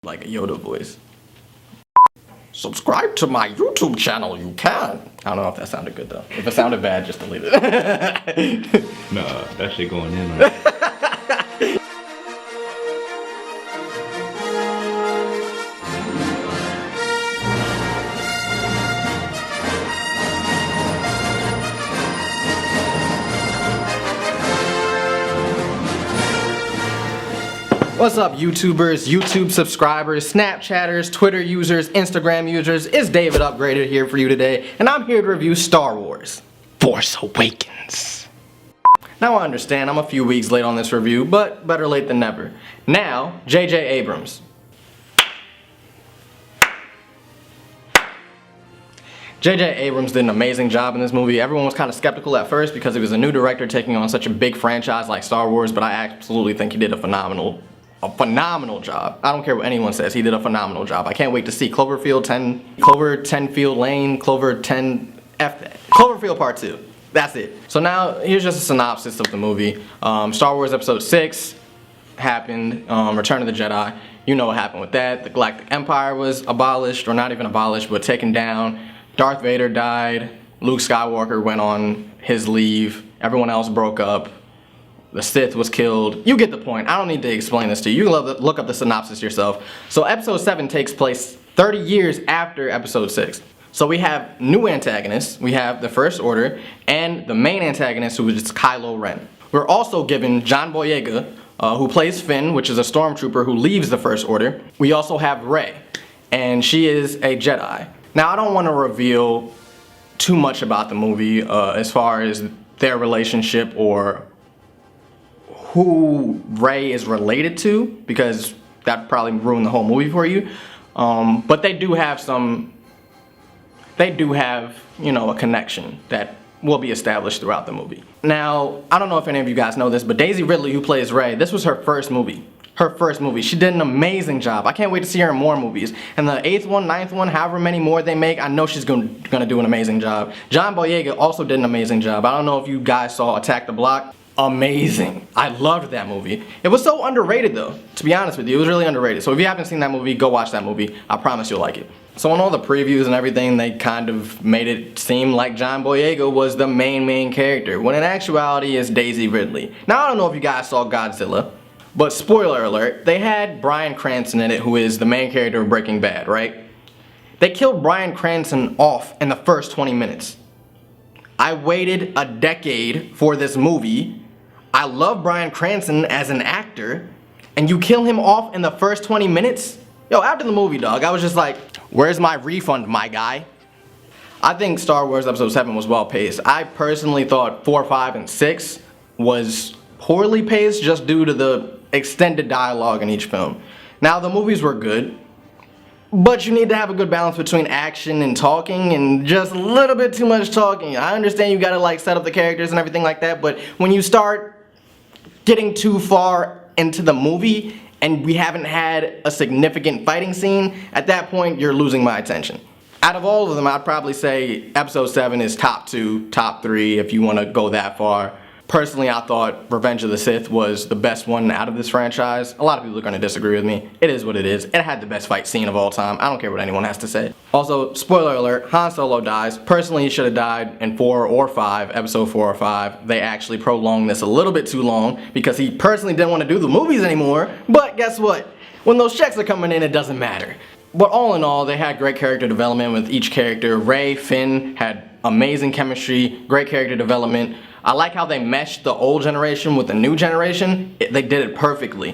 Like a Yoda voice. Subscribe to my YouTube channel, you can. I don't know if that sounded good though. If it sounded bad, just delete it. Nah, that shit going in on What's up, YouTubers, YouTube subscribers, Snapchatters, Twitter users, Instagram users? It's David Upgraded here for you today, and I'm here to review Star Wars: Force Awakens. Now I understand I'm a few weeks late on this review, but better late than never. Now, J.J. Abrams. J.J. Abrams did an amazing job in this movie. Everyone was kind of skeptical at first because he was a new director taking on such a big franchise like Star Wars, but I absolutely think he did a phenomenal job. I don't care what anyone says, he did a phenomenal job. I can't wait to see Clover 10 Field Lane, Clover 10 F that. Cloverfield Part 2. That's it. So now, here's just a synopsis of the movie. Star Wars Episode 6 happened, Return of the Jedi. You know what happened with that. The Galactic Empire was abolished, or not even abolished, but taken down. Darth Vader died. Luke Skywalker went on his leave. Everyone else broke up. The Sith was killed. You get the point. I don't need to explain this to you. You can look up the synopsis yourself. So Episode 7 takes place 30 years after Episode 6. So we have new antagonists. We have the First Order and the main antagonist, who is Kylo Ren. We're also given John Boyega, who plays Finn, which is a stormtrooper who leaves the First Order. We also have Rey, and she is a Jedi. Now, I don't want to reveal too much about the movie as far as their relationship or who Rey is related to, because that'd probably ruin the whole movie for you. But they do have, you know, a connection that will be established throughout the movie. Now, I don't know if any of you guys know this, but Daisy Ridley, who plays Rey, this was her first movie. She did an amazing job. I can't wait to see her in more movies. And the 8th one, 9th one, however many more they make, I know she's gonna do an amazing job. John Boyega also did an amazing job. I don't know if you guys saw Attack the Block. Amazing. I loved that movie. It was so underrated though, to be honest with you. It was really underrated. So if you haven't seen that movie, go watch that movie. I promise you'll like it. So on all the previews and everything, they kind of made it seem like John Boyega was the main character, when in actuality it's Daisy Ridley. Now I don't know if you guys saw Godzilla, but spoiler alert, they had Bryan Cranston in it, who is the main character of Breaking Bad, right? They killed Bryan Cranston off in the first 20 minutes. I waited a decade for this movie. I love Bryan Cranston as an actor, and you kill him off in the first 20 minutes? Yo, after the movie, dog, I was just like, where's my refund, my guy? I think Star Wars Episode 7 was well paced. I personally thought 4, 5, and 6 was poorly paced just due to the extended dialogue in each film. Now, the movies were good, but you need to have a good balance between action and talking, and just a little bit too much talking. I understand you gotta like set up the characters and everything like that, but when you start getting too far into the movie and we haven't had a significant fighting scene, at that point you're losing my attention. Out of all of them, I'd probably say Episode 7 is top 2, top 3 if you want to go that far. Personally, I thought Revenge of the Sith was the best one out of this franchise. A lot of people are going to disagree with me. It is what it is. It had the best fight scene of all time. I don't care what anyone has to say. Also, spoiler alert, Han Solo dies. Personally, he should have died in 4 or 5, Episode 4 or 5. They actually prolonged this a little bit too long because he personally didn't want to do the movies anymore. But guess what? When those checks are coming in, it doesn't matter. But all in all, they had great character development with each character. Rey, Finn had amazing chemistry, great character development. I like how they meshed the old generation with the new generation. They did it perfectly.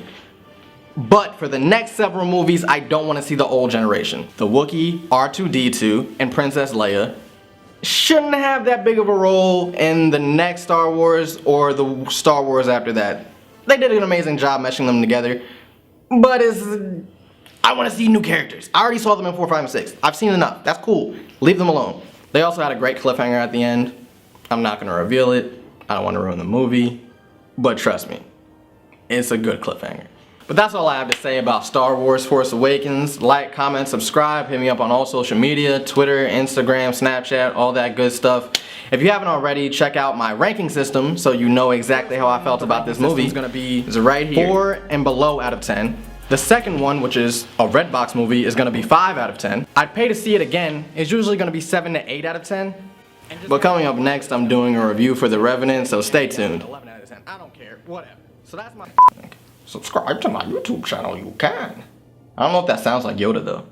But for the next several movies, I don't want to see the old generation. The Wookiee, R2-D2, and Princess Leia shouldn't have that big of a role in the next Star Wars or the Star Wars after that. They did an amazing job meshing them together, but I want to see new characters. I already saw them in 4, 5, and 6. I've seen enough. That's cool. Leave them alone. They also had a great cliffhanger at the end. I'm not going to reveal it. I don't want to ruin the movie. But trust me, it's a good cliffhanger. But that's all I have to say about Star Wars Force Awakens. Like, comment, subscribe. Hit me up on all social media, Twitter, Instagram, Snapchat, all that good stuff. If you haven't already, check out my ranking system so you know exactly how I felt about this movie. It's going to be right here. 4 and below out of 10. The second one, which is a Redbox movie, is gonna be 5 out of 10. I'd pay to see it again. It's usually gonna be 7 to 8 out of 10. But coming up next, I'm doing a review for The Revenant, so stay tuned. 11 out of 10. I don't care. Whatever. So that's my. Subscribe to my YouTube channel, you can. I don't know if that sounds like Yoda though.